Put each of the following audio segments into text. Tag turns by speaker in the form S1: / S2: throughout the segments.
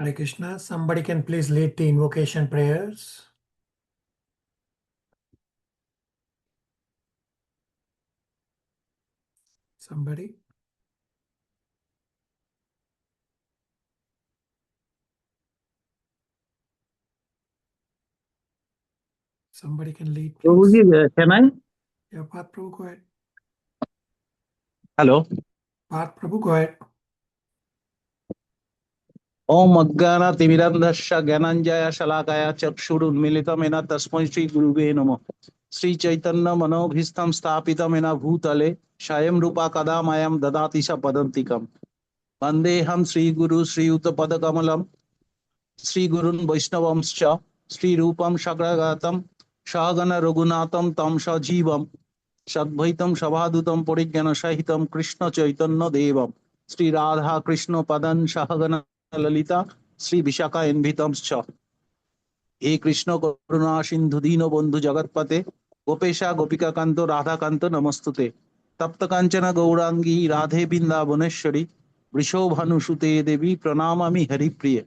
S1: Hare Krishna. Somebody can please lead the invocation prayers. Somebody. Somebody can lead, please.
S2: Prabhuji, can I?
S1: Yeah, Path Prabhu, go ahead.
S2: Hello.
S1: Path Prabhu, go ahead.
S2: Om Aggana Timirandhasya Gyananjaya Shalakaya Chakshurunmilitam Ena Tasmai Shri Guruve Namo. Sri Chaitanya Manobhistam Stapitam Ena Bhutale Shayam Rupa Kadamayam Dadatisha Padantikam. Vandeham Sri Guru Sri Uta Padakamalam Sri Gurun Vaishnavamscha Sri Rupam Shagragatam Shagana Raghunatham Tamsha Jivam Shadvaitam Shabhadutam Porigyana Shahitam Krishna Chaitanya Devam Sri Radha Krishna Padan Shahagana Lalita Sri Vishaka Envitamscha He Krishna Karuna Sindhu Dino Bandhu Jagatpate Gopesha Gopika Kanto Radha Kanto Namastute Tapta Kanchana Gaurangi Radhe Binda Boneshwari Vrishabhanusute Devi Pranamami Haripriya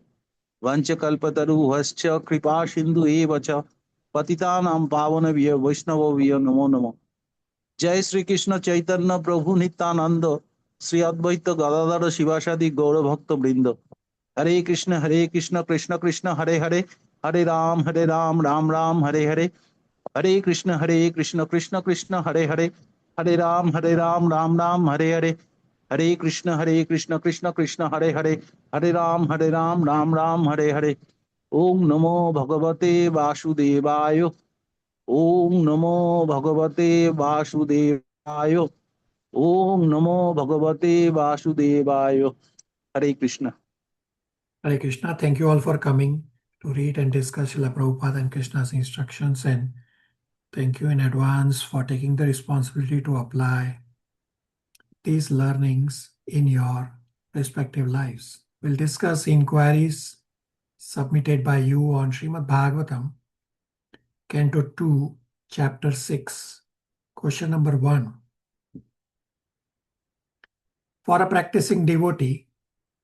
S2: Vanchakalpataru Vascha Kripa Sindhu Evacha Patitanam Pavanavya Vaishnavavya Namo Namo जय श्री कृष्ण चैतन्य प्रभु नित्यानंद श्री अद्वैत गदाधर शिवासादि गौर भक्त वृंद हरे कृष्ण कृष्ण कृष्ण हरे हरे हरे राम राम हरे हरे हरे कृष्ण कृष्ण कृष्ण हरे हरे राम राम हरे हरे हरे कृष्ण कृष्ण कृष्ण हरे राम राम हरे हरे ओम नमो भगवते वासुदेवाय ओम नमो भगवते वासुदेवाय ओम नमो भगवते वासुदेवाय हरे Krishna
S1: Hare Krishna. Thank you all for coming to read and discuss Srila Prabhupada and Krishna's instructions, and thank you in advance for taking the responsibility to apply these learnings in your respective lives. We'll discuss inquiries submitted by you on Srimad Bhagavatam, Canto 2, Chapter 6. Question number 1. For a practicing devotee,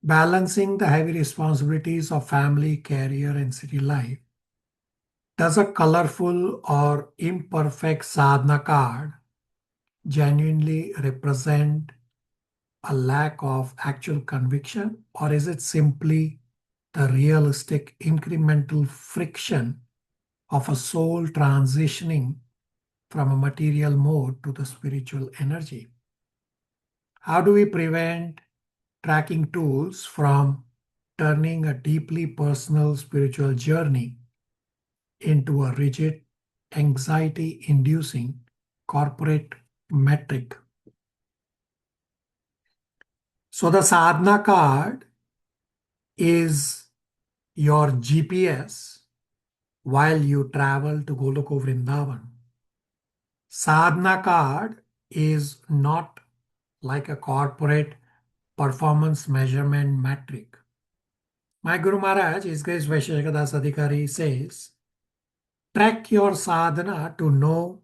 S1: balancing the heavy responsibilities of family, career, and city life, does a colorful or imperfect sadhana card genuinely represent a lack of actual conviction, or is it simply the realistic incremental friction of a soul transitioning from a material mode to the spiritual energy? How do we prevent tracking tools from turning a deeply personal spiritual journey into a rigid, anxiety-inducing corporate metric? So the sadhana card is your GPS while you travel to Goloko Vrindavan. Sadhana card is not like a corporate performance measurement metric. My Guru Maharaj, His Grace Vaisheshikadas Adhikari, says, track your sadhana to know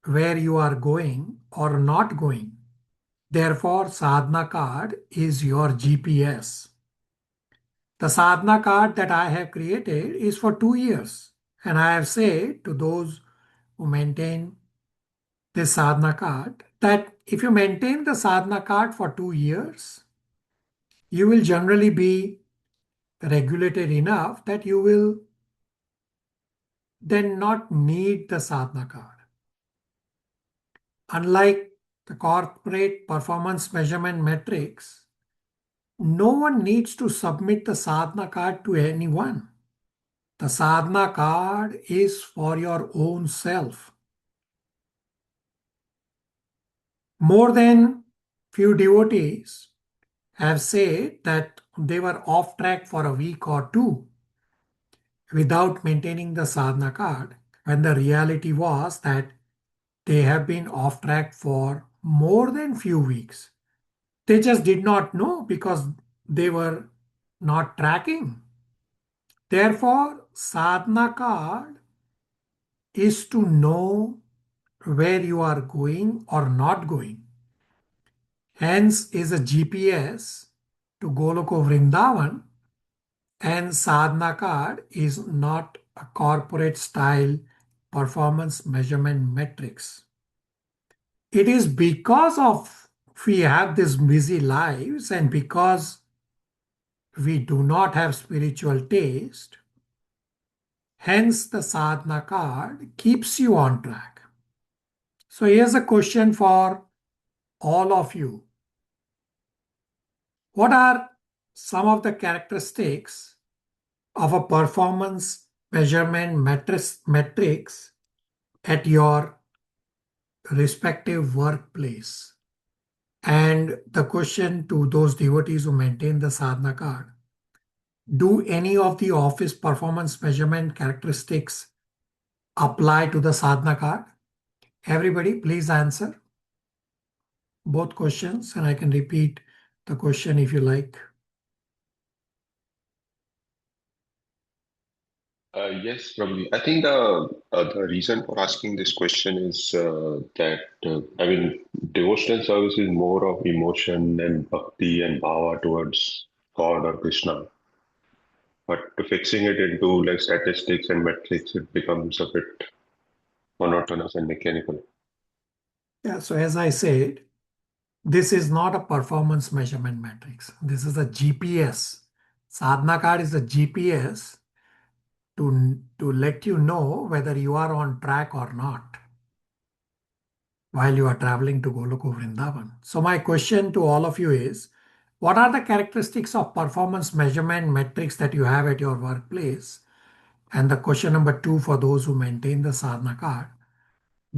S1: where you are going or not going. Therefore, sadhana card is your GPS. The sadhana card that I have created is for 2 years. And I have said to those who maintain this sadhana card that if you maintain the sadhana card for 2 years, you will generally be regulated enough that you will then not need the sadhana card. Unlike the corporate performance measurement metrics, no one needs to submit the sadhana card to anyone. The sadhana card is for your own self. More than few devotees have said that they were off track for a week or two without maintaining the sadhana card, when the reality was that they have been off track for more than few weeks. They just did not know because they were not tracking. Therefore, sadhana card is to know where you are going or not going. Hence is a GPS to Goloko Vrindavan And Sadhana card is not a corporate style performance measurement metrics. It is because of we have these busy lives and because we do not have spiritual taste, hence the sadhana card keeps you on track. So here's a question for all of you. What are some of the characteristics of a performance measurement metrics at your respective workplace? And the question to those devotees who maintain the sadhana card: do any of the office performance measurement characteristics apply to the sadhana card? Everybody, please answer both questions, and I can repeat the question if you like.
S3: Yes, probably. I think the reason for asking this question is that I mean, devotional service is more of emotion and bhakti and bhava towards God or Krishna. But fixing it into like statistics and metrics, it becomes a bit monotonous and mechanical.
S1: Yeah, so as I said, this is not a performance measurement matrix. This is a GPS. Sadhana card is a GPS to let you know whether you are on track or not while you are traveling to Goloko Vrindavan. So my question to all of you is, what are the characteristics of performance measurement metrics that you have at your workplace? And the question number two for those who maintain the sadhana card: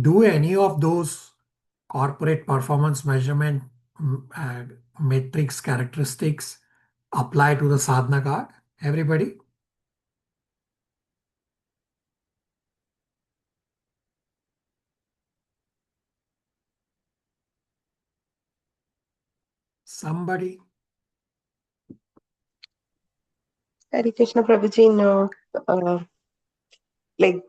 S1: do any of those corporate performance measurement matrix characteristics apply to the sadhana card? Everybody? Somebody?
S4: Hare Krishna Prabhuji, no. Like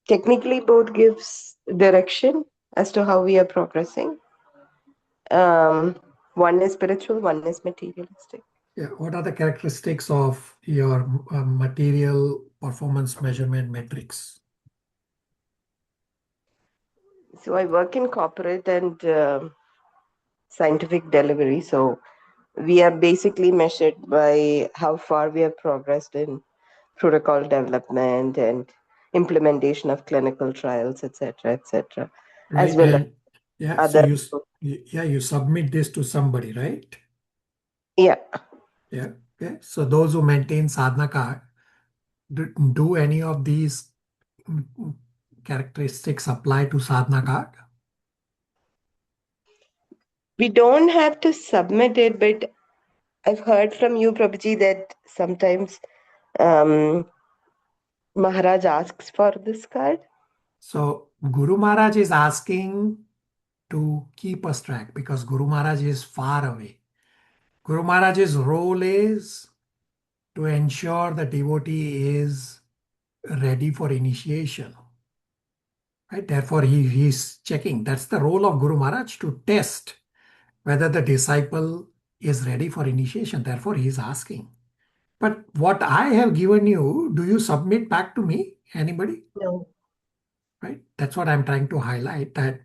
S4: technically both gives direction as to how we are progressing. One is spiritual, one is materialistic.
S1: Yeah. What are the characteristics of your material performance measurement metrics?
S4: So I work in corporate and scientific delivery. So we are basically measured by how far we have progressed in protocol development and implementation of clinical trials, etc., as
S1: Right.
S4: well as
S1: And yeah, so
S4: other.
S1: you submit this to somebody, right?
S4: Yeah.
S1: Yeah. Okay. So those who maintain sadhana card, do any of these characteristics apply to sadhana card?
S4: We don't have to submit it, but I've heard from you, Prabhuji, that sometimes Maharaj asks for this card.
S1: So Guru Maharaj is asking to keep us track because Guru Maharaj is far away. Guru Maharaj's role is to ensure the devotee is ready for initiation. Right? Therefore, he's checking. That's the role of Guru Maharaj, to test whether the disciple is ready for initiation. Therefore, he is asking. But what I have given you, do you submit back to me? Anybody?
S4: No.
S1: Right? That's what I'm trying to highlight, that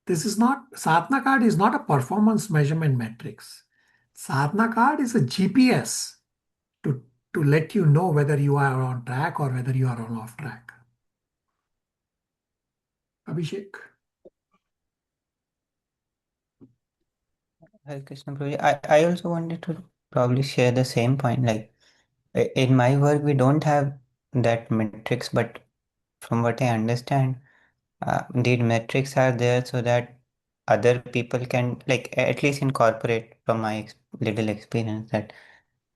S1: this is not, sadhana card is not a performance measurement matrix. Sadhana card is a GPS to let you know whether you are on track or whether you are on off track. Abhishek?
S5: Hare Krishna Prabhu. I also wanted to probably share the same point. Like in my work, we don't have that metrics, but from what I understand, indeed metrics are there so that other people can, like at least in corporate, from my little experience, that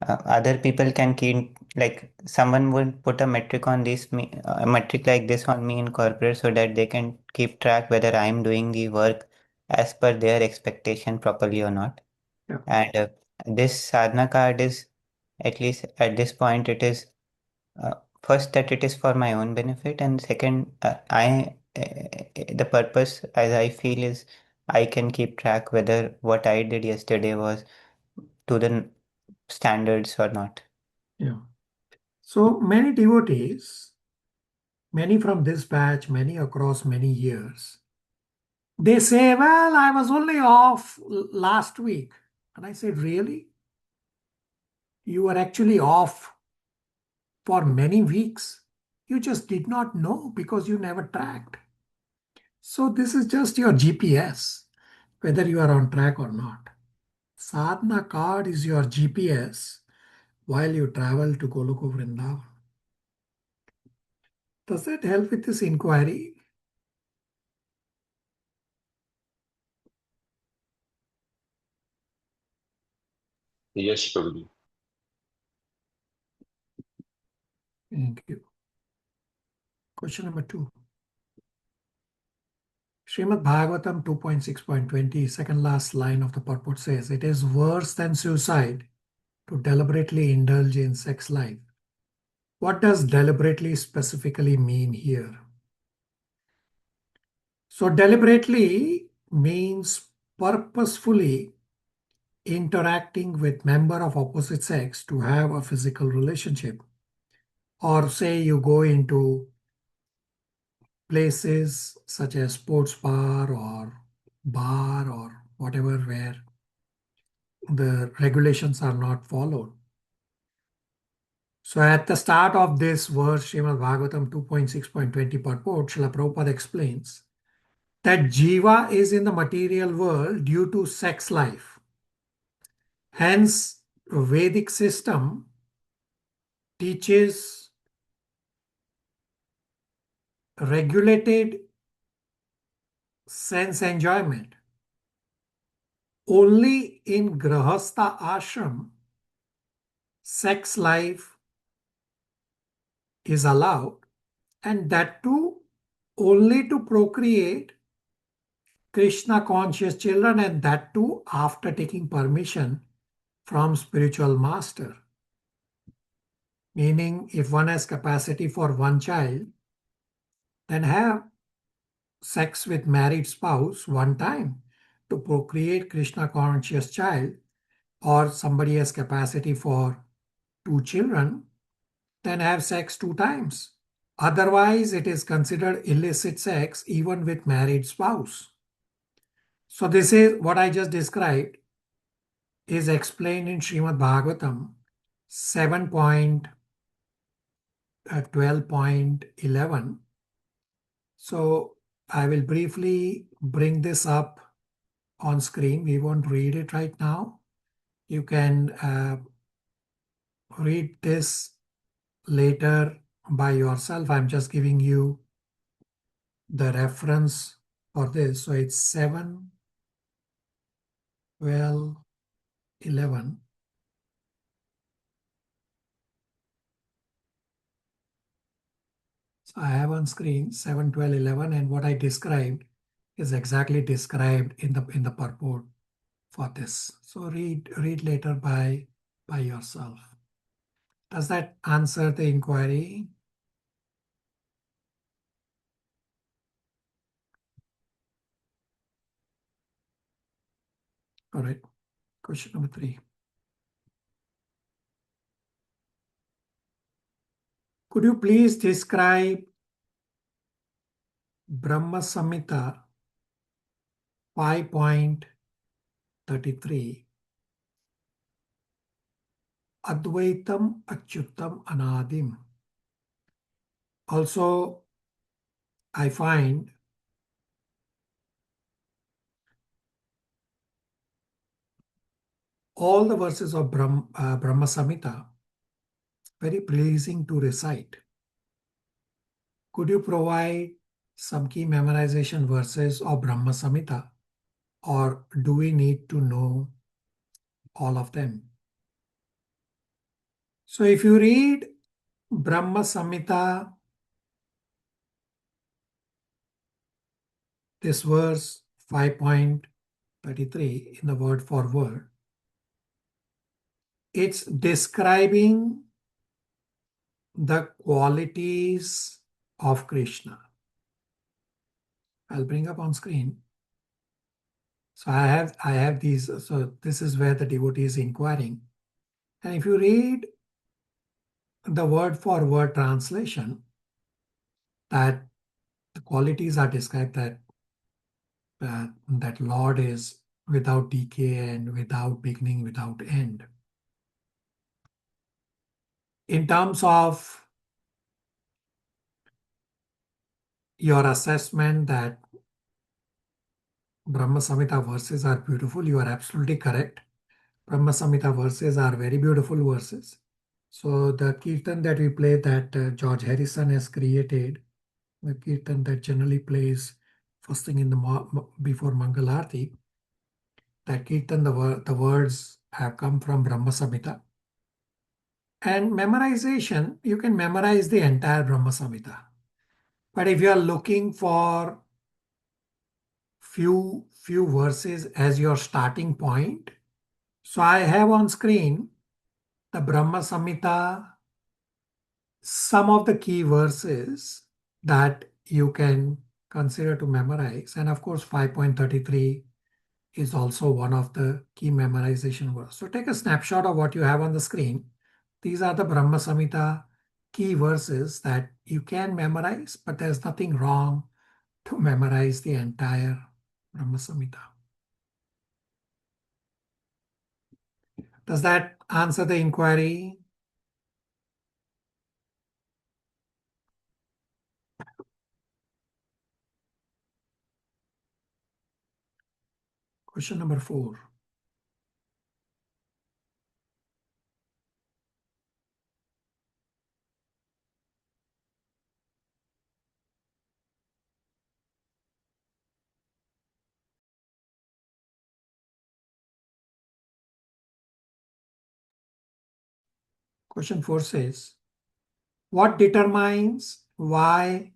S5: other people can keep, like someone would put a metric on this me a metric like this on me in corporate so that they can keep track whether I am doing the work as per their expectation properly or not.
S1: Yeah.
S5: And this sadhana card is, at least at this point, it is uh, first that it is for my own benefit, and second, the purpose, as I feel, is I can keep track whether what I did yesterday was to the standards or not?
S1: Yeah. So many devotees, many from this batch, many across many years, they say, well, I was only off last week. And I said, really? You were actually off for many weeks. You just did not know because you never tracked. So this is just your GPS, whether you are on track or not. Sadhana card is your GPS while you travel to Goloko Vrinda. Does that help with this inquiry?
S3: Yes, Prabhuji.
S1: Thank you. Question number 2. Srimad Bhagavatam 2.6.20, second last line of the purport says, it is worse than suicide to deliberately indulge in sex life. What does deliberately specifically mean here? So deliberately means purposefully interacting with member of opposite sex to have a physical relationship. Or say you go into places such as sports bar or whatever where the regulations are not followed. So at the start of this verse, Srimad Bhagavatam 2.6.20 purport, Srila Prabhupada explains that Jiva is in the material world due to sex life. Hence, Vedic system teaches regulated sense enjoyment. Only in Grahastha ashram, sex life is allowed, and that too only to procreate Krishna conscious children, and that too after taking permission from spiritual master. Meaning, if one has capacity for one child, then have sex with married spouse one time to procreate Krishna conscious child, or somebody has capacity for 2 children, then have sex 2 times. Otherwise, it is considered illicit sex even with married spouse. So this is what I just described is explained in Srimad Bhagavatam 7.12.11. So I will briefly bring this up on screen. We won't read it right now. You can read this later by yourself. I'm just giving you the reference for this. So it's 7:12:11. So I have on screen 7:12:11, and what I described is exactly described in the purport for this. So read later by yourself. Does that answer the inquiry? All right. Question number 3. Could you please describe Brahma Samhita 5.33, Advaitam Achyutam Anadim? Also, I find all the verses of Brahma Samhita very pleasing to recite. Could you provide some key memorization verses of Brahma Samhita, or do we need to know all of them? So if you read Brahma Samhita, this verse 5.33 in the word for word, it's describing the qualities of Krishna. I'll bring up on screen. So I have these. So this is where the devotee is inquiring. And if you read the word for word translation, that the qualities are described that Lord is without decay and without beginning, without end. In terms of your assessment that Brahma Samhita verses are beautiful, you are absolutely correct. Brahma Samhita verses are very beautiful verses. So the kirtan that we play that George Harrison has created, the kirtan that generally plays first thing in the before Mangal Arati, that kirtan, the words have come from Brahma Samhita. And memorization, you can memorize the entire Brahma Samhita. But if you are looking for few verses as your starting point, so I have on screen the Brahma Samhita, some of the key verses that you can consider to memorize. And of course, 5.33 is also one of the key memorization words. So take a snapshot of what you have on the screen. These are the Brahma Samhita key verses that you can memorize, but there's nothing wrong to memorize the entire Brahma Samhita. Does that answer the inquiry? Question number 4. Question 4 says, what determines why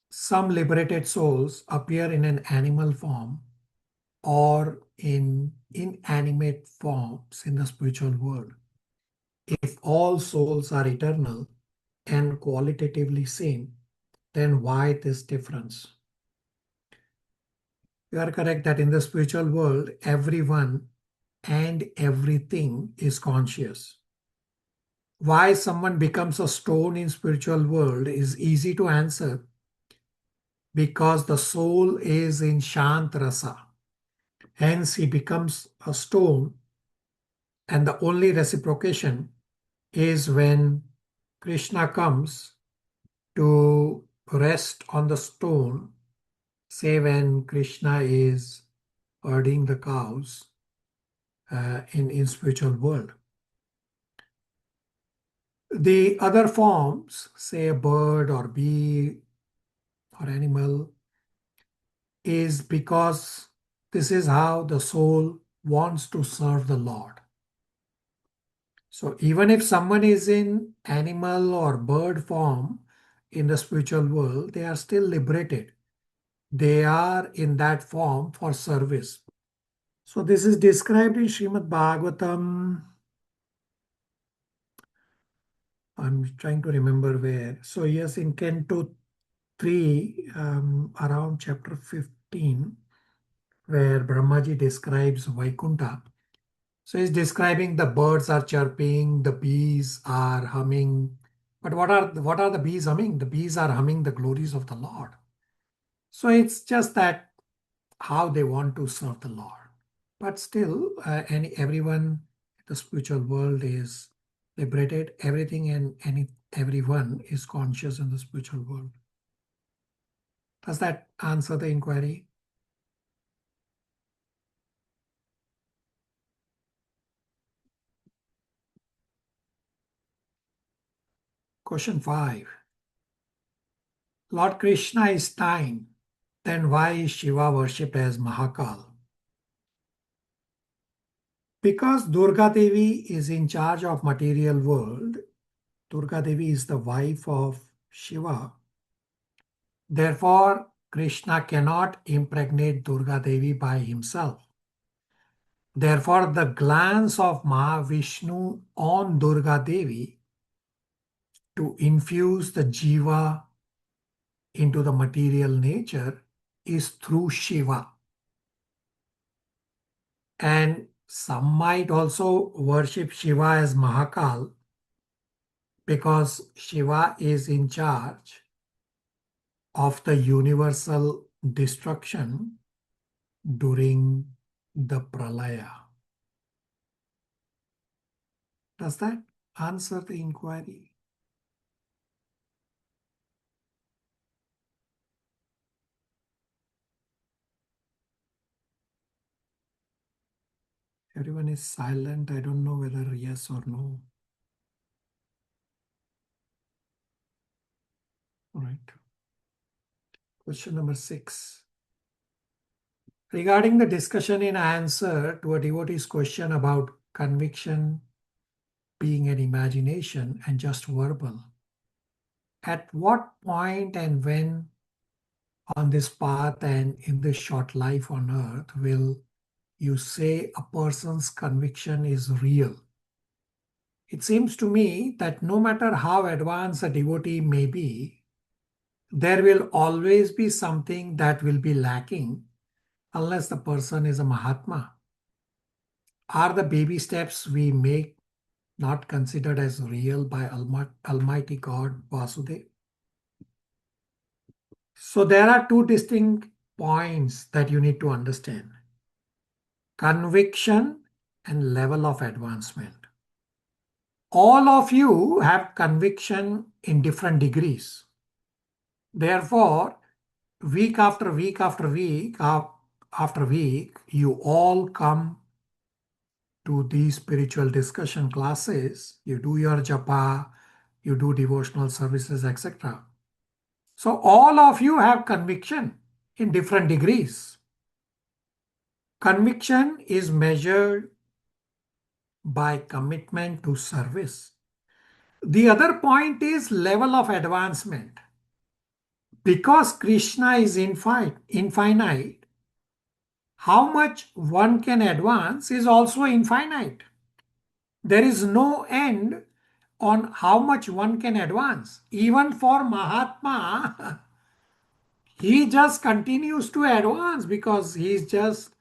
S1: some liberated souls appear in an animal form or in inanimate forms in the spiritual world? If all souls are eternal and qualitatively same, then why this difference? You are correct that in the spiritual world, everyone and everything is conscious. Why someone becomes a stone in spiritual world is easy to answer, because the soul is in Shant Rasa. Hence he becomes a stone, and the only reciprocation is when Krishna comes to rest on the stone, say when Krishna is herding the cows in spiritual world. The other forms, say a bird or bee or animal, is because this is how the soul wants to serve the Lord. So even if someone is in animal or bird form in the spiritual world, they are still liberated. They are in that form for service. So this is described in Srimad Bhagavatam. I'm trying to remember where. So yes, in Canto 3, around chapter 15, where Brahmaji describes Vaikuntha. So he's describing the birds are chirping, the bees are humming. But what are the bees humming? The bees are humming the glories of the Lord. So it's just that how they want to serve the Lord. But still, everyone in the spiritual world is liberated. Everything and everyone is conscious in the spiritual world. Does that answer the inquiry? Question 5. Lord Krishna is time. Then why is Shiva worshipped as Mahakal? Because Durga Devi is in charge of material world, Durga Devi is the wife of Shiva. Therefore, Krishna cannot impregnate Durga Devi by himself. Therefore, the glance of Mahavishnu on Durga Devi to infuse the jiva into the material nature is through Shiva. And Some might also worship Shiva as Mahakal because Shiva is in charge of the universal destruction during the Pralaya. Does that answer the inquiry? Everyone is silent. I don't know whether yes or no. All right. Question number 6. Regarding the discussion in answer to a devotee's question about conviction being an imagination and just verbal, at what point and when on this path and in this short life on earth will you say a person's conviction is real? It seems to me that no matter how advanced a devotee may be, there will always be something that will be lacking unless the person is a Mahatma. Are the baby steps we make not considered as real by Almighty God Vasudev? So there are two distinct points that you need to understand: conviction and level of advancement. All of you have conviction in different degrees. Therefore, week after week after week after week, you all come to these spiritual discussion classes. You do your japa, you do devotional services, etc. So all of you have conviction in different degrees. Conviction is measured by commitment to service. The other point is level of advancement. Because Krishna is infinite, how much one can advance is also infinite. There is no end on how much one can advance. Even for Mahatma, he just continues to advance because he's just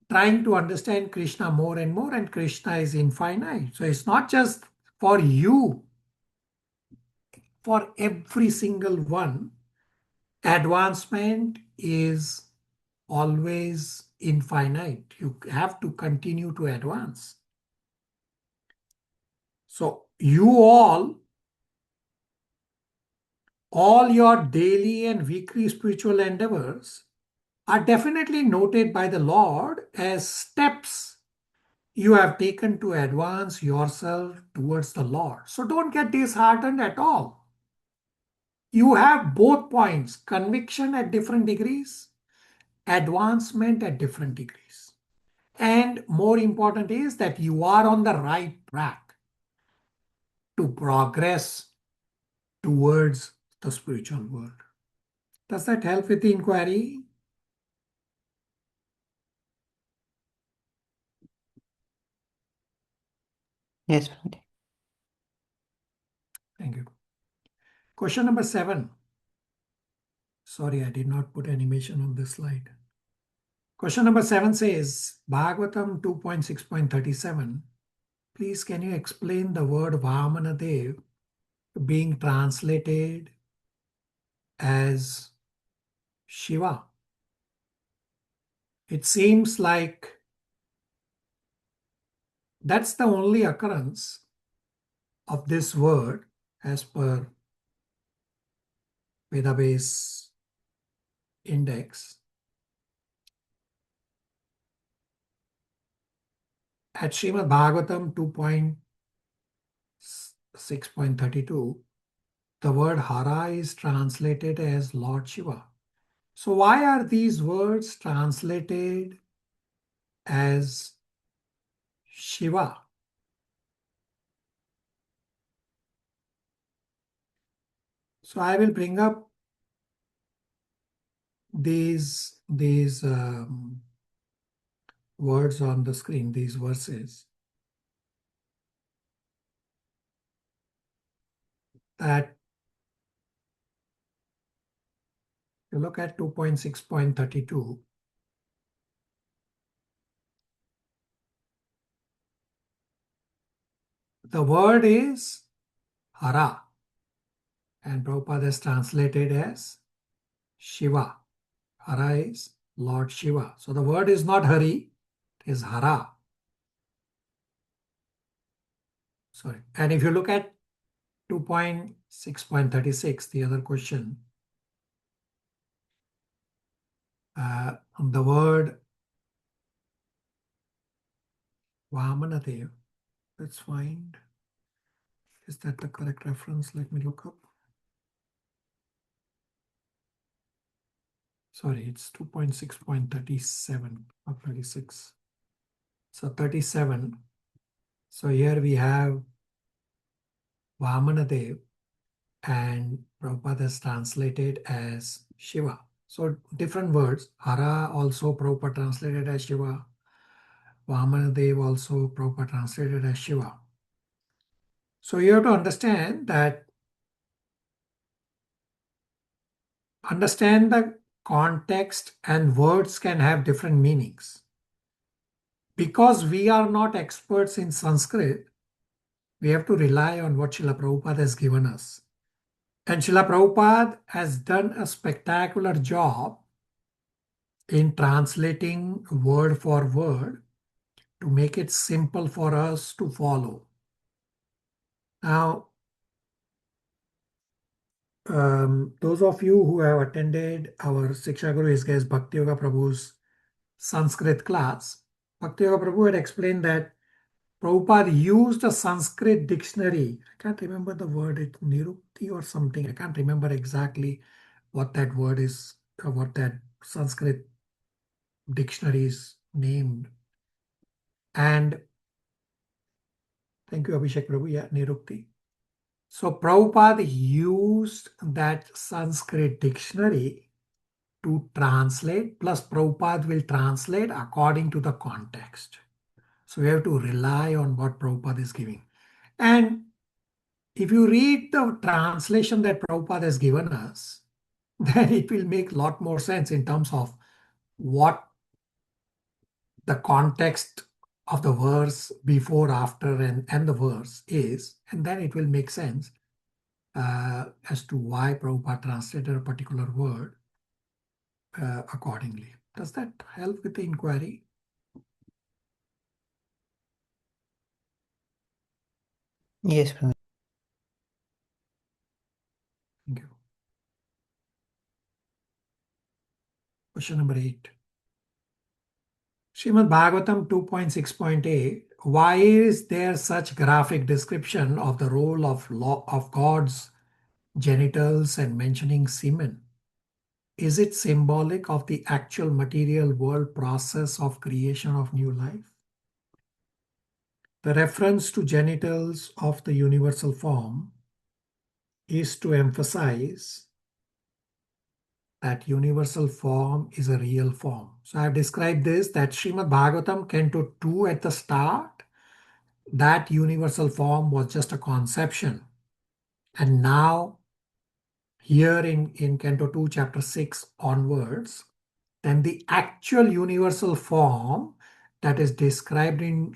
S1: trying to understand Krishna more and more, and Krishna is infinite. So it's not just for you, for every single one, advancement is always infinite. You have to continue to advance. So you all your daily and weekly spiritual endeavors are definitely noted by the Lord as steps you have taken to advance yourself towards the Lord. So don't get disheartened at all. You have both points: conviction at different degrees, advancement at different degrees. And more important is that you are on the right track to progress towards the spiritual world. Does that help with the inquiry?
S5: Yes, Bhante.
S1: Thank you. Question number 7. Sorry, I did not put animation on this slide. Question number 7 says, Bhagavatam 2.6.37. Please, can you explain the word Vamanadev being translated as Shiva? It seems like that's the only occurrence of this word as per Vedabase index. At Srimad Bhagavatam 2.6.32, the word Hara is translated as Lord Shiva. So why are these words translated as Shiva? So I will bring up these words on the screen, these verses. That you look at 2.6.32. The word is Hara, and Prabhupada has translated as Shiva. Hara is Lord Shiva. So the word is not Hari, it is Hara. Sorry. And if you look at 2.6.36, the other question, the word Vamanadev, let's find, is that the correct reference? Let me look up. Sorry, it's 2.6.37 or 36. So 37. So here we have Vamanadev, and Prabhupada has translated as Shiva. So different words. Hara also Prabhupada translated as Shiva. Vamanadev also Prabhupada translated as Shiva. So you have to understand that, understand the context, and words can have different meanings. Because we are not experts in Sanskrit, we have to rely on what Srila Prabhupada has given us. And Srila Prabhupada has done a spectacular job in translating word for word to make it simple for us to follow. Now, those of you who have attended our Shiksha Guru His Grace Bhakti Yoga Prabhu's Sanskrit class, Bhakti Yoga Prabhu had explained that Prabhupada used a Sanskrit dictionary. I can't remember the word, it's Nirukti or something. I can't remember exactly what that word is, or what that Sanskrit dictionary is named. And thank you, Abhishek Prabhu. Yeah, Nirukti. So Prabhupada used that Sanskrit dictionary to translate, plus Prabhupada will translate according to the context. So we have to rely on what Prabhupada is giving. And if you read the translation that Prabhupada has given us, then it will make a lot more sense in terms of what the context of the verse before, after, and the verse is. And then it will make sense as to why Prabhupada translated a particular word accordingly. Does that help with the inquiry?
S5: Yes, Prabhu.
S1: Thank you. Question number 8. Srimad Bhagavatam 2.6.8. Why is there such graphic description of the role of God's genitals and mentioning semen? Is it symbolic of the actual material world process of creation of new life? The reference to genitals of the universal form is to emphasize that universal form is a real form. So I have described this, that Srimad Bhagavatam, Canto 2 at the start, that universal form was just a conception. And now here in Canto 2, Chapter 6 onwards, then the actual universal form that is described in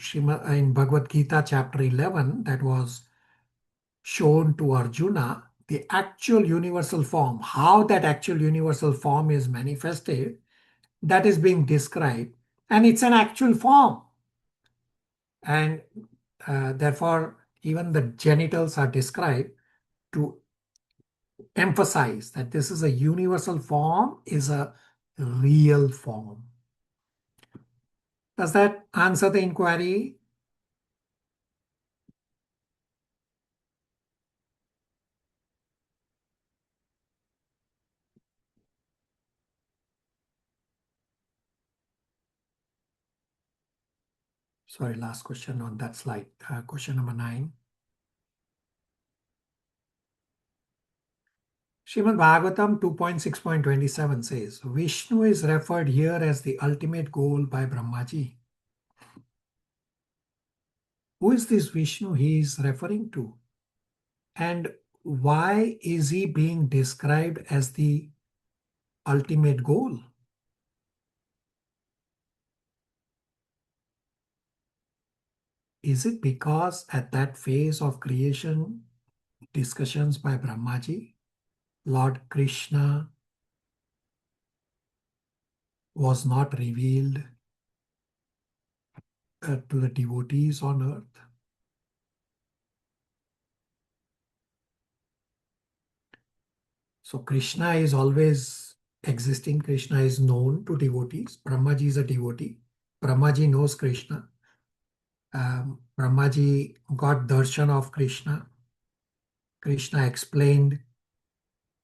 S1: Bhagavad Gita chapter 11, that was shown to Arjuna, the actual universal form, how that actual universal form is manifested, that is being described. And it's an actual form. And therefore, even the genitals are described to emphasize that this is a universal form, is a real form. Does that answer the inquiry? Sorry, last question on that slide. Question number 9. Srimad Bhagavatam 2.6.27 says, Vishnu is referred here as the ultimate goal by Brahmaji. Who is this Vishnu he is referring to? And why is he being described as the ultimate goal? is it because at that phase of creation, discussions by Brahmaji, Lord Krishna was not revealed to the devotees on earth? So Krishna is always existing. Krishna is known to devotees. Brahmaji is a devotee. Brahmaji knows Krishna. Brahmaji got darshan of Krishna. Krishna explained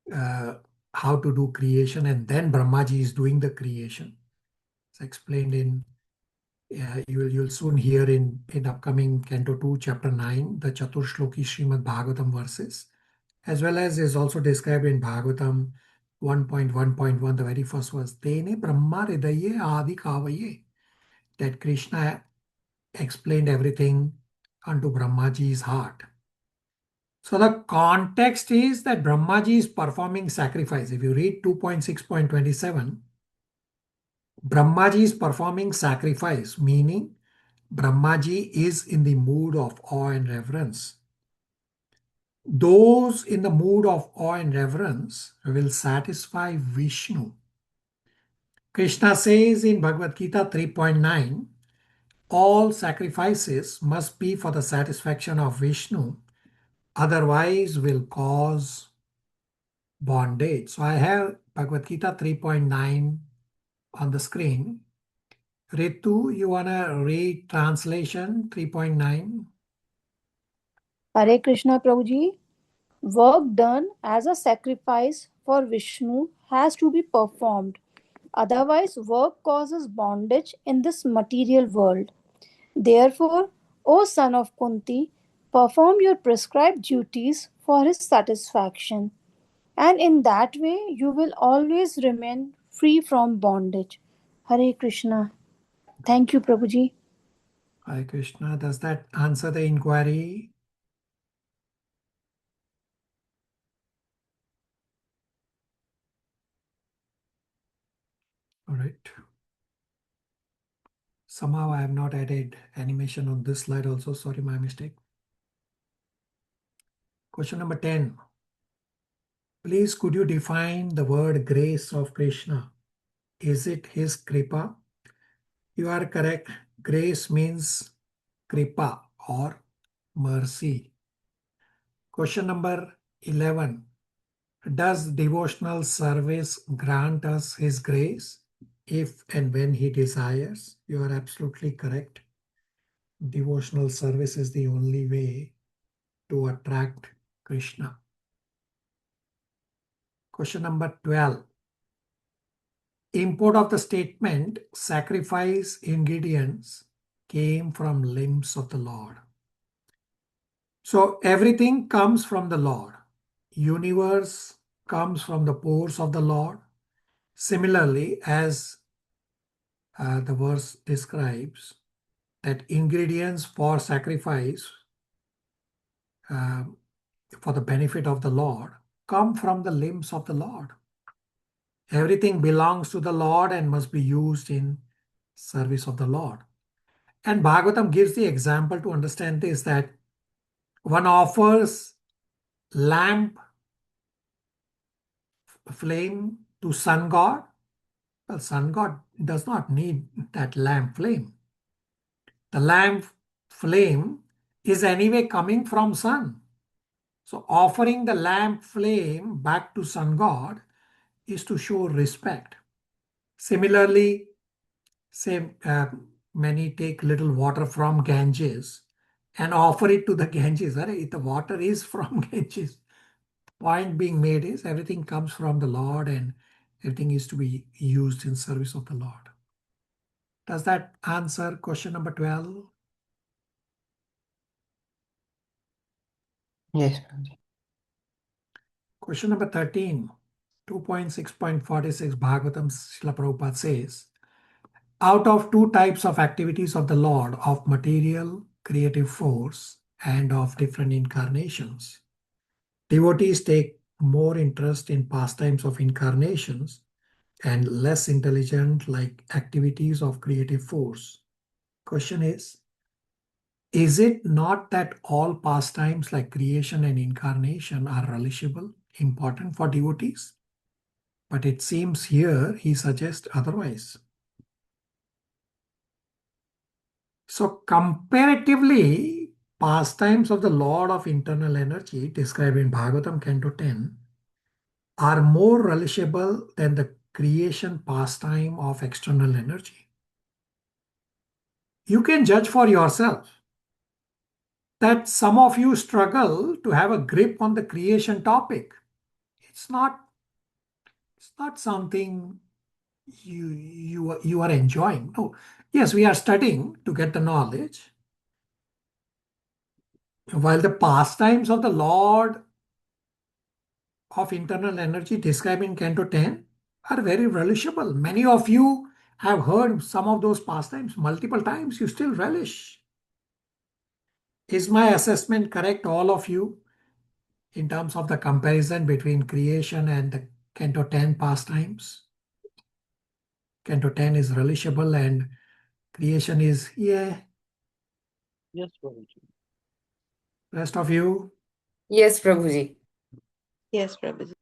S1: how to do creation, and then Brahmaji is doing the creation. It's explained in, you'll soon hear in upcoming Canto 2, Chapter 9, the Chaturshloki Srimad Bhagavatam verses, as well as is also described in Bhagavatam 1.1.1, the very first verse, Tene Brahma Hridaye Adi Kavaye, that Krishna explained everything unto Brahmaji's heart. So the context is that Brahmaji is performing sacrifice. If you read 2.6.27, Brahmaji is performing sacrifice, meaning Brahmaji is in the mood of awe and reverence. Those in the mood of awe and reverence will satisfy Vishnu. Krishna says in Bhagavad Gita 3.9, all sacrifices must be for the satisfaction of Vishnu, otherwise will cause bondage. So I have Bhagavad Gita 3.9 on the screen. Ritu, you want to read translation 3.9?
S6: Hare Krishna Prabhuji. Work done as a sacrifice for Vishnu has to be performed. Otherwise, work causes bondage in this material world. Therefore, O son of Kunti, perform your prescribed duties for his satisfaction. And in that way, you will always remain free from bondage. Hare Krishna. Thank you, Prabhuji.
S1: Hare Krishna. Does that answer the inquiry? All right. Somehow I have not added animation on this slide also. Sorry, my mistake. Question number 10. Please, could you define the word grace of Krishna? Is it his kripa? You are correct. Grace means kripa or mercy. Question number 11. Does devotional service grant us his grace if and when he desires? You are absolutely correct. Devotional service is the only way to attract Krishna. Question number 12. Import of the statement, sacrifice ingredients came from limbs of the Lord. So everything comes from the Lord. Universe comes from the pores of the Lord. Similarly, as the verse describes, that ingredients for sacrifice for the benefit of the Lord come from the limbs of the Lord. Everything belongs to the Lord and must be used in service of the Lord. And Bhagavatam gives the example to understand this, that one offers lamp flame to sun god. Well, sun god does not need that lamp flame. The lamp flame is anyway coming from sun. So offering the lamp flame back to sun god is to show respect. Similarly, say many take little water from Ganges and offer it to the Ganges. The water is from Ganges. Point being made is everything comes from the Lord and everything is to be used in service of the Lord. Does that answer question number 12?
S5: Yes.
S1: Question number 13, 2.6.46 Bhagavatam Srila Prabhupada says, out of two types of activities of the Lord, of material creative force and of different incarnations, devotees take more interest in pastimes of incarnations and less intelligent like activities of creative force. Question is, Is it not that all pastimes like creation and incarnation are relishable, important for devotees? But it seems here he suggests otherwise. So comparatively, pastimes of the Lord of Internal Energy described in Bhagavatam Canto 10 are more relishable than the creation pastime of external energy. You can judge for yourself that some of you struggle to have a grip on the creation topic. It's not something you are enjoying. No. Yes, we are studying to get the knowledge. While the pastimes of the Lord of internal energy described in Canto 10 are very relishable. Many of you have heard some of those pastimes multiple times. You still relish. Is my assessment correct, all of you, in terms of the comparison between creation and the Canto 10 pastimes? Canto 10 is relishable and creation is, yeah.
S2: Yes, Prabhuji.
S1: Rest of you?
S7: Yes, Prabhuji.
S4: Yes, Prabhuji.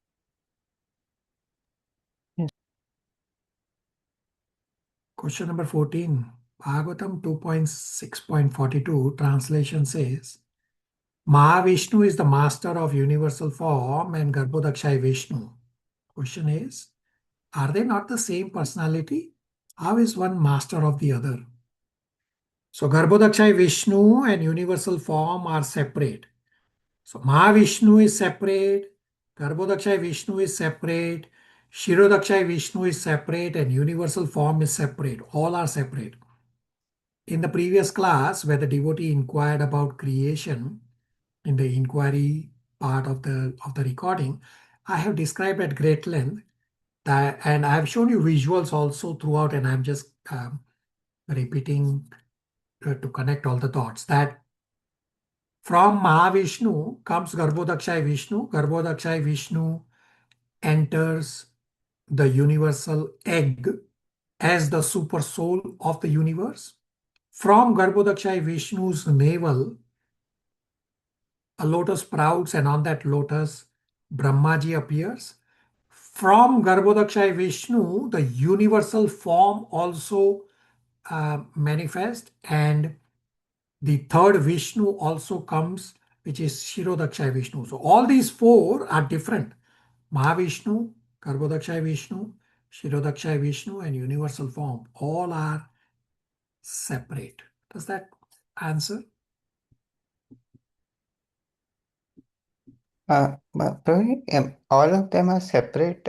S1: Question number 14. Bhagavatam 2.6.42 translation says, Mahavishnu is the master of universal form and Garbhodakshai Vishnu. Question is, are they not the same personality? How is one master of the other? So Garbhodakshai Vishnu and universal form are separate. So Mahavishnu is separate, Garbhodakshai Vishnu is separate, Shirodakshai Vishnu is separate, and universal form is separate. All are separate. In the previous class, where the devotee inquired about creation, in the inquiry part of the recording, I have described at great length that, and I have shown you visuals also throughout, and I'm just repeating to connect all the thoughts, that from Mahavishnu comes Garbhodakshai Vishnu. Garbhodakshai Vishnu enters the universal egg as the super soul of the universe. From Garbhodakshai Vishnu's navel, a lotus sprouts, and on that lotus, Brahmaji appears. From Garbhodakshai Vishnu, the universal form also manifests, and the third Vishnu also comes, which is Shirodakshai Vishnu. So all these four are different. Mahavishnu, Garbhodakshai Vishnu, Shirodakshai Vishnu, and universal form. All are separate. Does that answer?
S5: But Prabhuji, all of them are separate.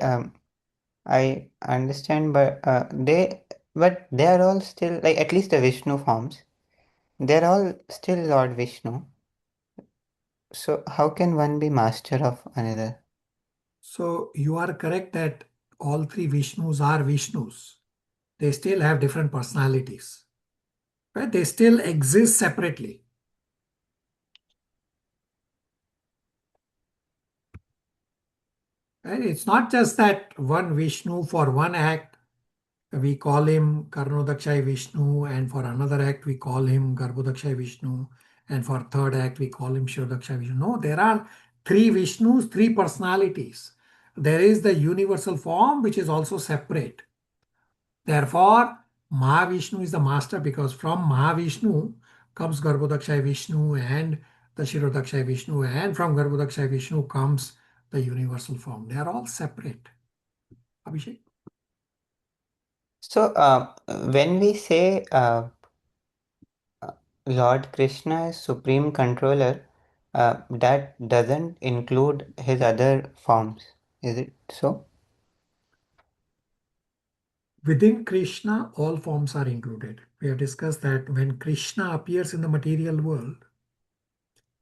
S5: I understand, but they are all still, like, at least the Vishnu forms. They're all still Lord Vishnu. So how can one be master of another?
S1: So you are correct that all three Vishnus are Vishnus. They still have different personalities, right? They still exist separately. Right? It's not just that one Vishnu for one act, we call him Karnodakshai Vishnu, and for another act, we call him Garbhodakshai Vishnu, and for third act, we call him Shirodakshai Vishnu. No, there are three Vishnus, three personalities. There is the universal form, which is also separate. Therefore, Mahavishnu is the master, because from Mahavishnu comes Garbhodakshai Vishnu and the Shirodakshai Vishnu, and from Garbhodakshai Vishnu comes the universal form. They are all separate. Abhishek?
S5: So when we say Lord Krishna is supreme controller, that doesn't include his other forms. Is it so?
S1: Within Krishna, all forms are included. We have discussed that when Krishna appears in the material world,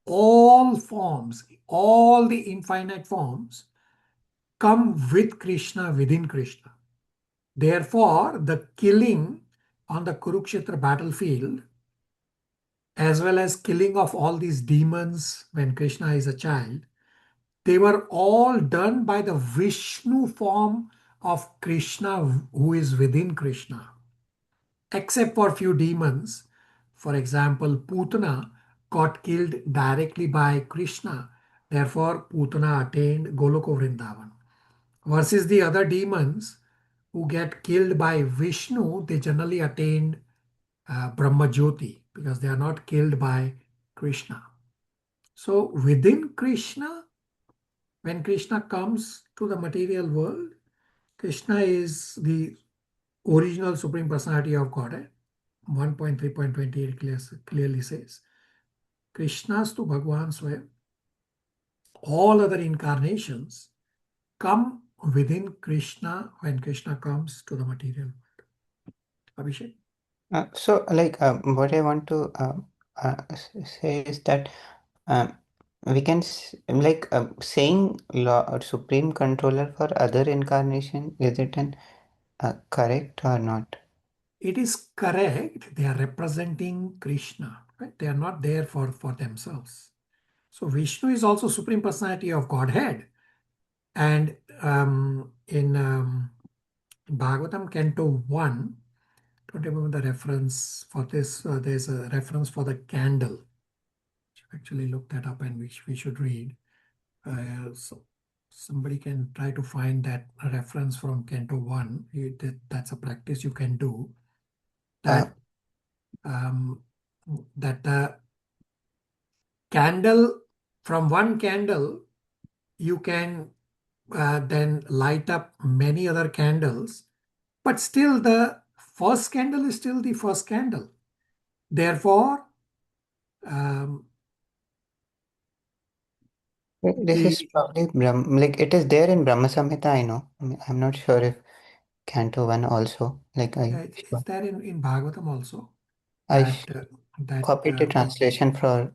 S1: all forms, all the infinite forms come with Krishna, within Krishna. Therefore, the killing on the Kurukshetra battlefield, as well as killing of all these demons when Krishna is a child, they were all done by the Vishnu form of Krishna, who is within Krishna. Except for few demons, For example, Putana got killed directly by Krishna. Therefore, Putana attained Goloko Vrindavan. Versus the other demons who get killed by Vishnu, they generally attained Brahma Jyoti because they are not killed by Krishna. So within Krishna, when Krishna comes to the material world, Krishna is the original Supreme Personality of Godhead. 1.3.28 clearly says, Krishnastu Bhagwan Swayam. All other incarnations come within Krishna when Krishna comes to the material world. Abhishek?
S5: So, what I want to say is that we can saying law or supreme controller for other incarnation, is it an correct or not?
S1: It is correct. They are representing Krishna. Right? They are not there for themselves. So Vishnu is also Supreme Personality of Godhead. And in Bhagavatam, Canto 1, don't remember the reference for this. There's a reference for the candle. Actually look that up and which we should read. So somebody can try to find that reference from Canto 1. That's a practice you can do. That the candle, from one candle, you can then light up many other candles, but still the first candle is still the first candle. Therefore,
S5: This is probably it is there in Brahma Samhita, I know. I'm not sure if Canto 1 also.
S1: It's there in Bhagavatam also.
S5: I
S1: That
S5: copied the translation for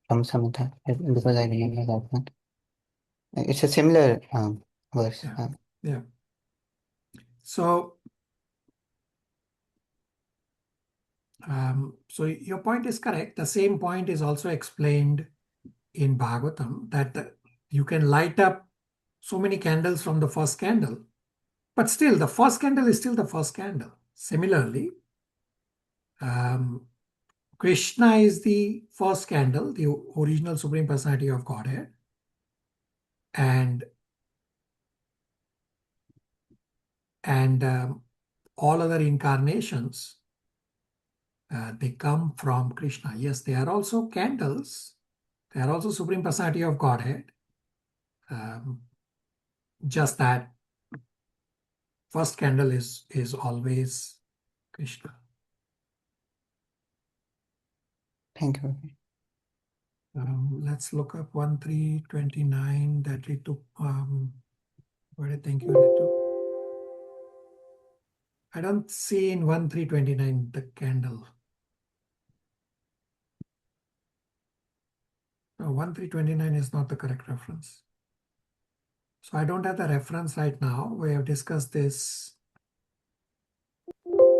S5: Brahma Samhita because I remember that one. It's a similar verse.
S1: Yeah. So, so your point is correct. The same point is also explained in Bhagavatam that you can light up so many candles from the first candle, but still the first candle is still the first candle. Similarly, Krishna is the first candle, the original Supreme Personality of Godhead, and all other incarnations, they come from Krishna. Yes, they are also candles. They are also Supreme Personality of Godhead. Just that first candle is always Krishna.
S5: Thank you.
S1: Let's look up 1.3.29 that Ritu. Thank you, Ritu. I don't see in 1.3.29 the candle. No, 1.3.29 is not the correct reference. So I don't have the reference right now. We have discussed this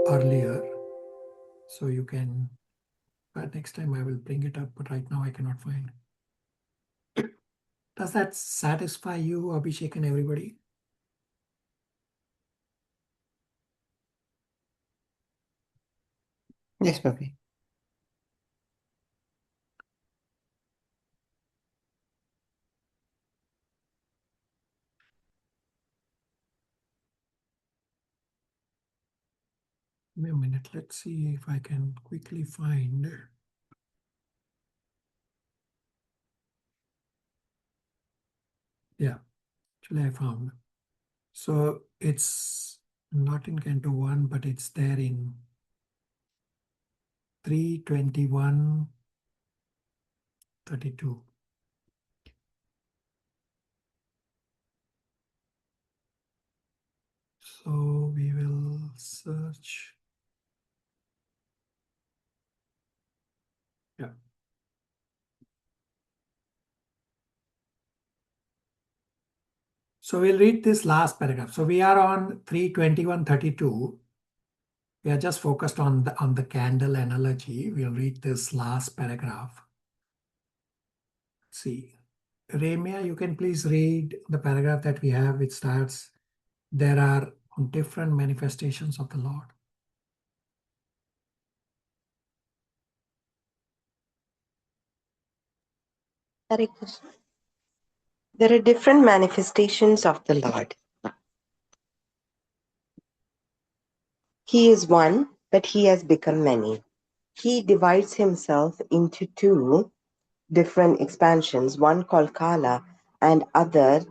S1: earlier. So you can, but next time I will bring it up, but right now I cannot find. Does that satisfy you, Abhishek, and everybody?
S5: Yes, Papi.
S1: Give me a minute. Let's see if I can quickly find. Yeah, actually I found. So it's not in Canto 1, but it's there in 3:21:32. So we will search. Yeah. So we'll read this last paragraph. So we are on 3:21:32. We are just focused on the candle analogy. We'll read this last paragraph. Let's see. Ramya, you can please read the paragraph that we have, which starts, there are different manifestations of the Lord.
S4: Hare Krishna. There are different manifestations of the Lord. He is one, but he has become many. He divides himself into two different expansions, one called Kala and the other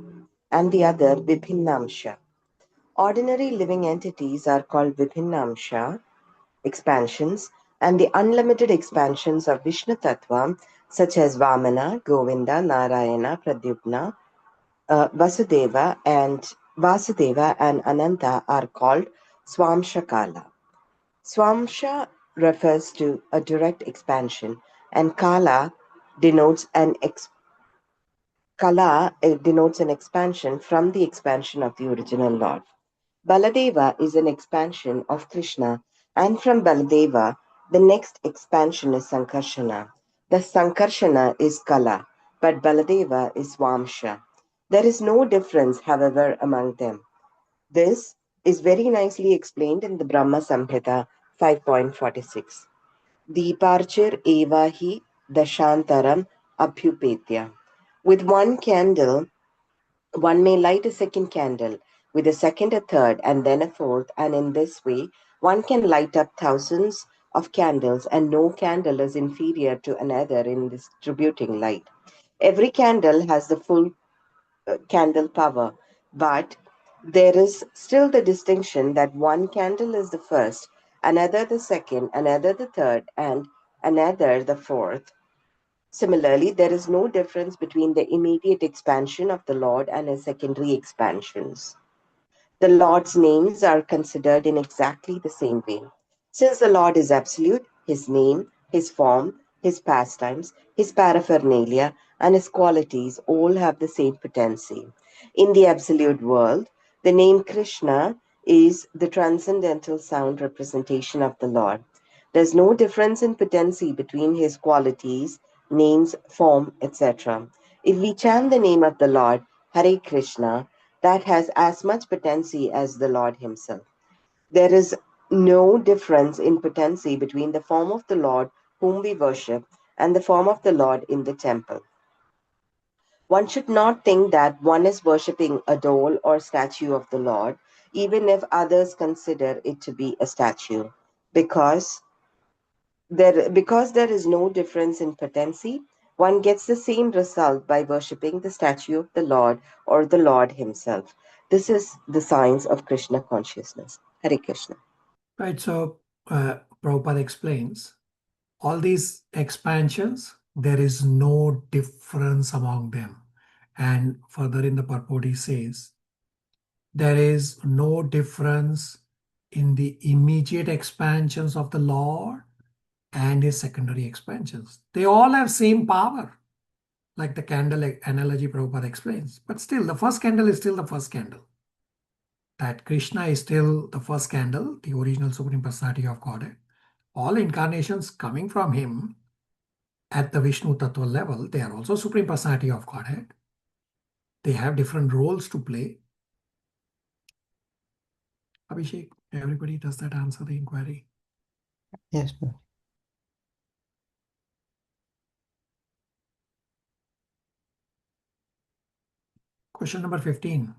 S4: Vibhinnamsha. Ordinary living entities are called Vibhinnamsha expansions, and the unlimited expansions of Vishnu Tattva, such as Vamana, Govinda, Narayana, Pradyumna, Vasudeva and Ananta are called Swamsha Kala. Swamsha refers to a direct expansion, and denotes an denotes an expansion from the expansion of the original Lord. Baladeva is an expansion of Krishna, and from Baladeva, the next expansion is Sankarshana. The Sankarshana is Kala, but Baladeva is Swamsha. There is no difference, however, among them. This is very nicely explained in the Brahma Samhita 5.46. Deeparchir eva hi dashantaram abhyupetya. With one candle, one may light a second candle, with a second a third, and then a fourth, and in this way, one can light up thousands of candles, and no candle is inferior to another in distributing light. Every candle has the full candle power, but there is still the distinction that one candle is the first, another the second, another the third, and another the fourth. Similarly, there is no difference between the immediate expansion of the Lord and his secondary expansions. The Lord's names are considered in exactly the same way. Since the Lord is absolute, his name, his form, his pastimes, his paraphernalia, and his qualities all have the same potency. In the absolute world, the name Krishna is the transcendental sound representation of the Lord. There's no difference in potency between his qualities, names, form, etc. If we chant the name of the Lord, Hare Krishna, that has as much potency as the Lord himself. There is no difference in potency between the form of the Lord whom we worship and the form of the Lord in the temple. One should not think that one is worshipping a doll or statue of the Lord, even if others consider it to be a statue, because there is no difference in potency. One gets the same result by worshipping the statue of the Lord or the Lord himself. This is the science of Krishna consciousness. Hare Krishna.
S1: Right, so Prabhupada explains all these expansions, there is no difference among them. And further in the purport, he says, there is no difference in the immediate expansions of the Lord and his secondary expansions. They all have same power, like the candle analogy Prabhupada explains. But still, the first candle is still the first candle. That Krishna is still the first candle, the original Supreme Personality of Godhead. All incarnations coming from him at the Vishnu Tattva level, they are also Supreme Personality of Godhead. They have different roles to play. Abhishek, everybody, does that answer the inquiry?
S5: Yes, sir.
S1: Question number 15.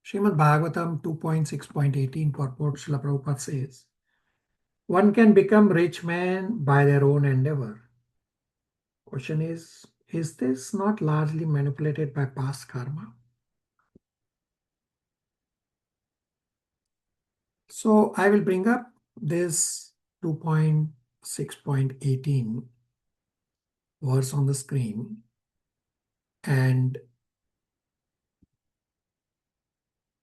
S1: Srimad Bhagavatam 2.6.18 purport Srila Prabhupada says, one can become rich man by their own endeavor. Question is this not largely manipulated by past karma? So I will bring up this 2.6.18 verse on the screen and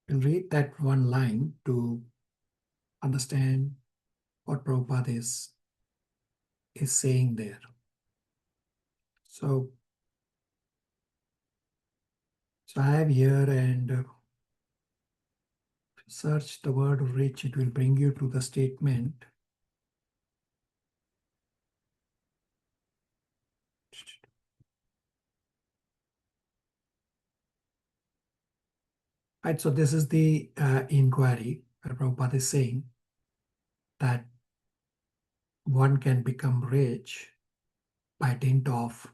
S1: we'll read that one line to understand what Prabhupada is saying there. So I have here and search the word rich, it will bring you to the statement. Right, so this is the inquiry where Prabhupada is saying that one can become rich by dint of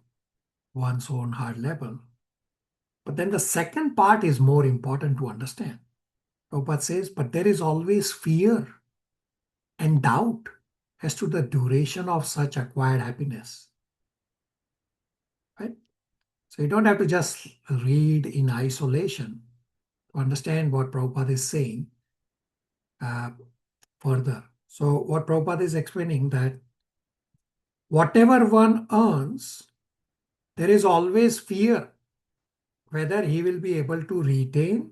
S1: one's own heart level. But then the second part is more important to understand. Prabhupada says, but there is always fear and doubt as to the duration of such acquired happiness. Right? So you don't have to just read in isolation to understand what Prabhupada is saying further. So what Prabhupada is explaining that whatever one earns, there is always fear whether he will be able to retain.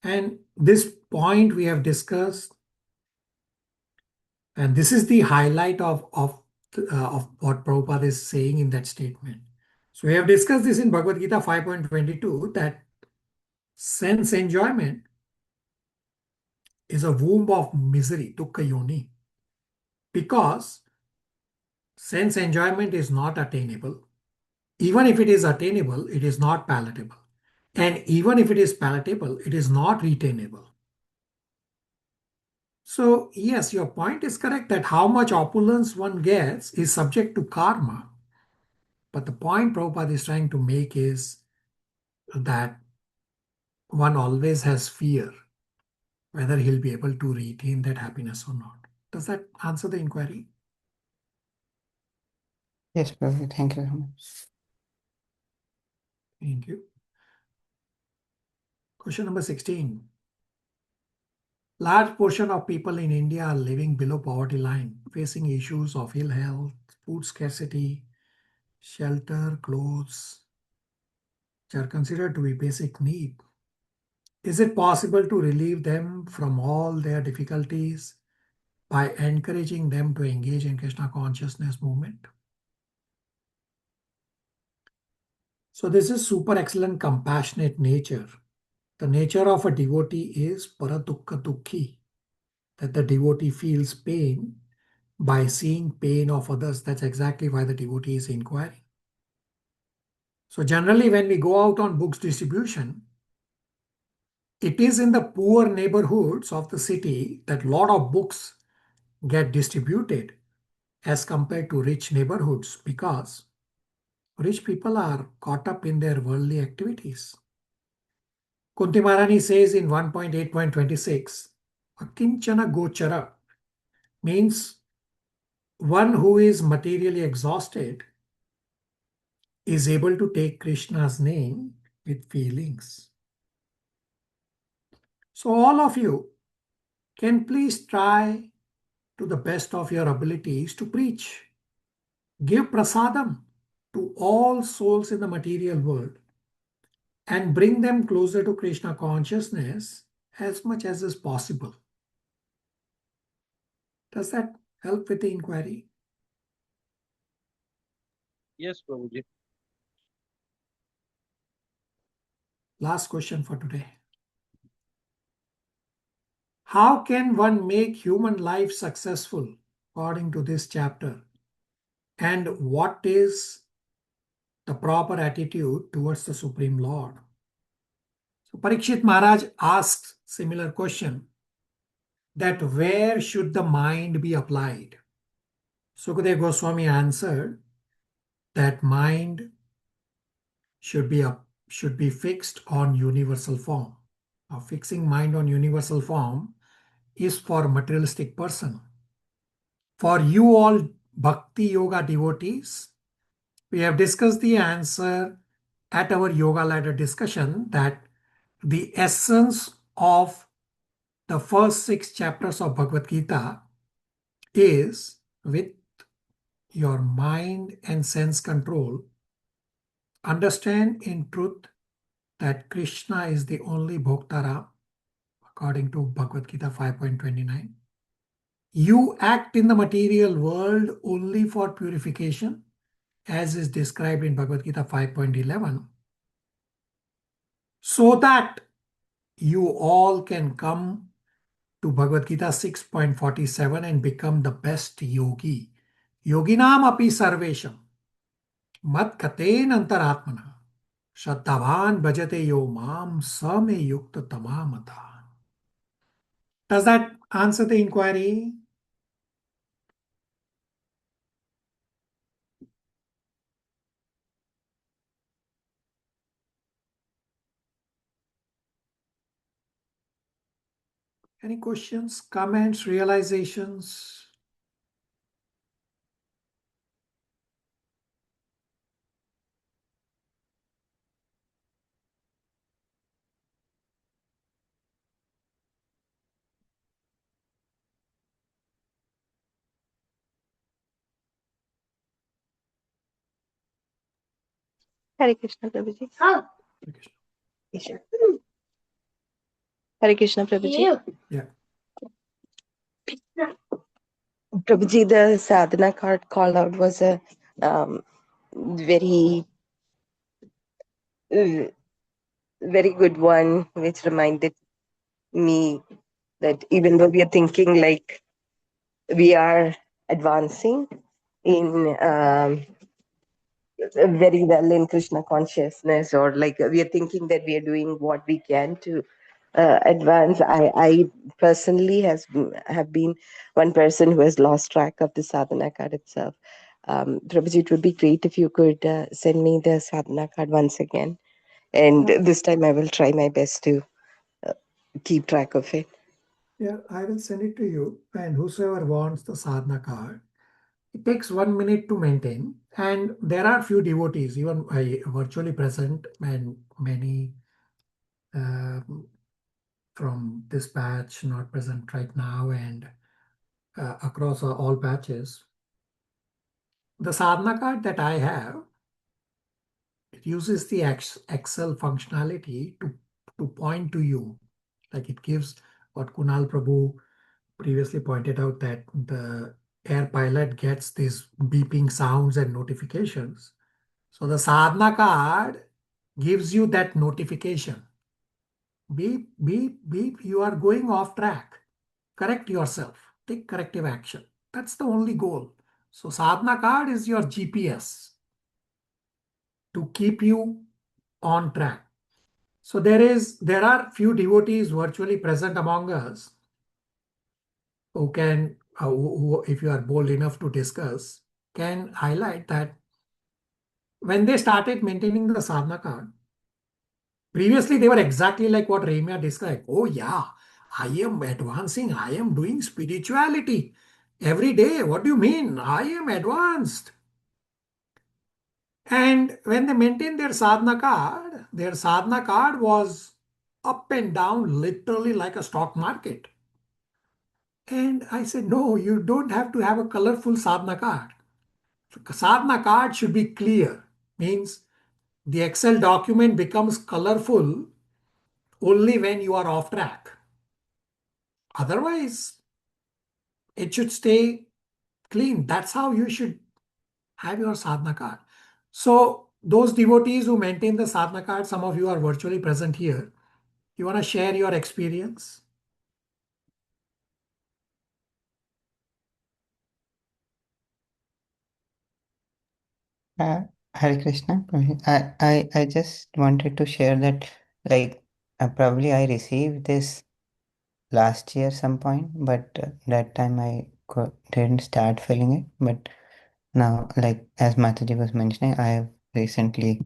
S1: And this point we have discussed, and this is the highlight of what Prabhupada is saying in that statement. So we have discussed this in Bhagavad Gita 5.22 that sense enjoyment is a womb of misery, dukkha yoni, because sense enjoyment is not attainable. Even if it is attainable, it is not palatable. And even if it is palatable, it is not retainable. So yes, your point is correct that how much opulence one gets is subject to karma. But the point Prabhupada is trying to make is that one always has fear whether he'll be able to retain that happiness or not. Does that answer the inquiry?
S5: Yes, Prabhuji. Thank you very much.
S1: Thank you. Question number 16. Large portion of people in India are living below poverty line, facing issues of ill health, food scarcity, shelter, clothes, which are considered to be basic need. Is it possible to relieve them from all their difficulties by encouraging them to engage in Krishna consciousness movement? So this is super excellent compassionate nature. The nature of a devotee is paradukka dukhi, that the devotee feels pain by seeing pain of others. That's exactly why the devotee is inquiring. So generally when we go out on books distribution, it is in the poor neighborhoods of the city that a lot of books get distributed as compared to rich neighborhoods, because rich people are caught up in their worldly activities. Kunti Maharani says in 1.8.26, Akinchana Gochara means one who is materially exhausted is able to take Krishna's name with feelings. So all of you can please try to the best of your abilities to preach. Give prasadam to all souls in the material world and bring them closer to Krishna consciousness as much as is possible. Does that help with the inquiry?
S2: Yes, Prabhuji.
S1: Last question for today. How can one make human life successful according to this chapter? And what is the proper attitude towards the Supreme Lord? So Parikshit Maharaj asks similar question, that where should the mind be applied? Sukadeva Goswami answered that mind should be fixed on universal form. Now, fixing mind on universal form is for materialistic person. For you all Bhakti Yoga devotees, we have discussed the answer at our Yoga Ladder discussion that the essence of the first 6 chapters of Bhagavad Gita is with your mind and sense control, understand in truth that Krishna is the only Bhoktara according to Bhagavad Gita 5.29. You act in the material world only for purification, as is described in Bhagavad Gita 5.11, so that you all can come to Bhagavad Gita 6.47 and become the best yogi. Yoginam api sarvesham mat katen antaratmana shraddhavan bhajate yo mam same yukta tamamata. Does that answer the inquiry? Any questions, comments, realizations?
S4: Hare Krishna, Prabhuji.
S1: Hare
S4: Isha. Hare Krishna, Prabhuji.
S1: Yeah.
S4: Prabhuji, the sadhana card call out was a very, very good one, which reminded me that even though we are thinking like we are advancing in very well in Krishna consciousness, or like we are thinking that we are doing what we can to advance. I personally have been one person who has lost track of the sadhana card itself. Prabhuji, it would be great if you could send me the sadhana card once again, and this time I will try my best to keep track of it.
S1: Yeah, I will send it to you, and whosoever wants the sadhana card, it takes 1 minute to maintain, and there are few devotees, even virtually present, and many from this batch not present right now, and across all batches. The sadhana card that I have, it uses the Excel functionality to point to you. Like it gives what Kunal Prabhu previously pointed out, that the air pilot gets these beeping sounds and notifications. So the sadhana card gives you that notification. Beep, beep, beep, you are going off track. Correct yourself. Take corrective action. That's the only goal. So sadhana card is your GPS to keep you on track. So there are few devotees virtually present among us who can, if you are bold enough to discuss, can highlight that when they started maintaining the sadhana card, previously they were exactly like what Remya described. Oh yeah, I am advancing. I am doing spirituality every day. What do you mean? I am advanced. And when they maintained their sadhana card was up and down, literally like a stock market. And I said, no, you don't have to have a colorful sadhana card. Sadhana card should be clear, means the Excel document becomes colorful only when you are off track. Otherwise, it should stay clean. That's how you should have your sadhana card. So those devotees who maintain the sadhana card, some of you are virtually present here. You want to share your experience?
S5: Hare Krishna. I just wanted to share that, like, probably I received this last year some point, but that time I didn't start filling it. But now, like as Mataji was mentioning, I have recently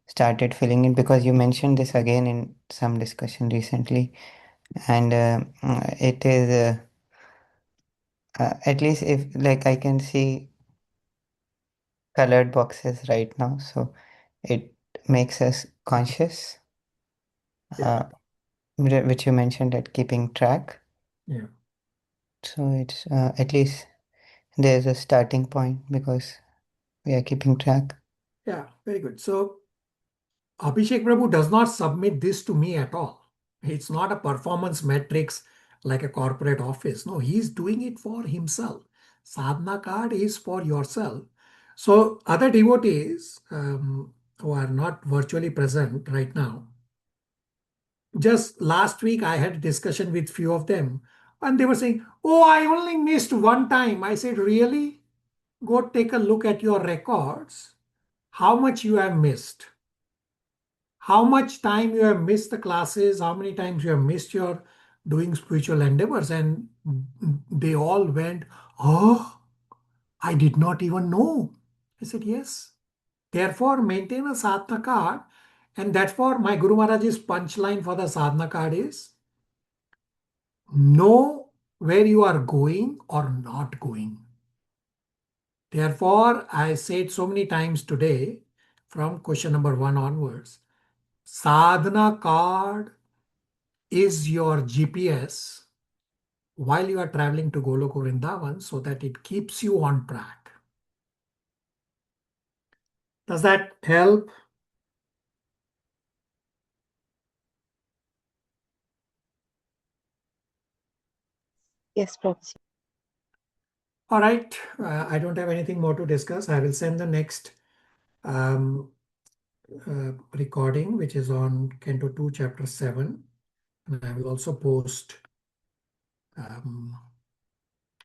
S5: started filling it because you mentioned this again in some discussion recently, and it is at least if like I can see colored boxes right now, so it makes us conscious,
S1: Yeah.
S5: which you mentioned at keeping track.
S1: Yeah.
S5: So it's at least there's a starting point because we are keeping track.
S1: Yeah, very good. So Abhishek Prabhu does not submit this to me at all. It's not a performance metrics like a corporate office. No, he's doing it for himself. Sadhana card is for yourself. So other devotees who are not virtually present right now, just last week I had a discussion with few of them, and they were saying, oh, I only missed one time. I said, really? Go take a look at your records. How much you have missed? How much time you have missed the classes, how many times you have missed your doing spiritual endeavors. And they all went, oh, I did not even know. I said, yes. Therefore, maintain a sadhana card. And that's for my Guru Maharaj's punchline for the sadhana card is, know where you are going or not going. Therefore, I said so many times today, from question number 1 onwards, sadhana card is your GPS while you are traveling to Goloko Vrindavan, so that it keeps you on track. Does that help?
S4: Yes, Prabhuji.
S1: All right. I don't have anything more to discuss. I will send the next recording, which is on Canto 2, Chapter 7. And I will also post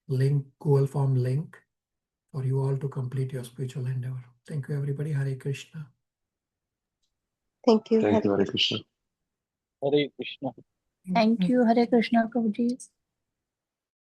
S1: link, Google Form link for you all to complete your spiritual endeavor. Thank you, everybody. Hare Krishna.
S4: Thank you.
S3: Thank you,
S4: Hare
S3: Hare Krishna.
S2: Hare Krishna.
S6: Thank you. Hare Krishna, Prabhuji.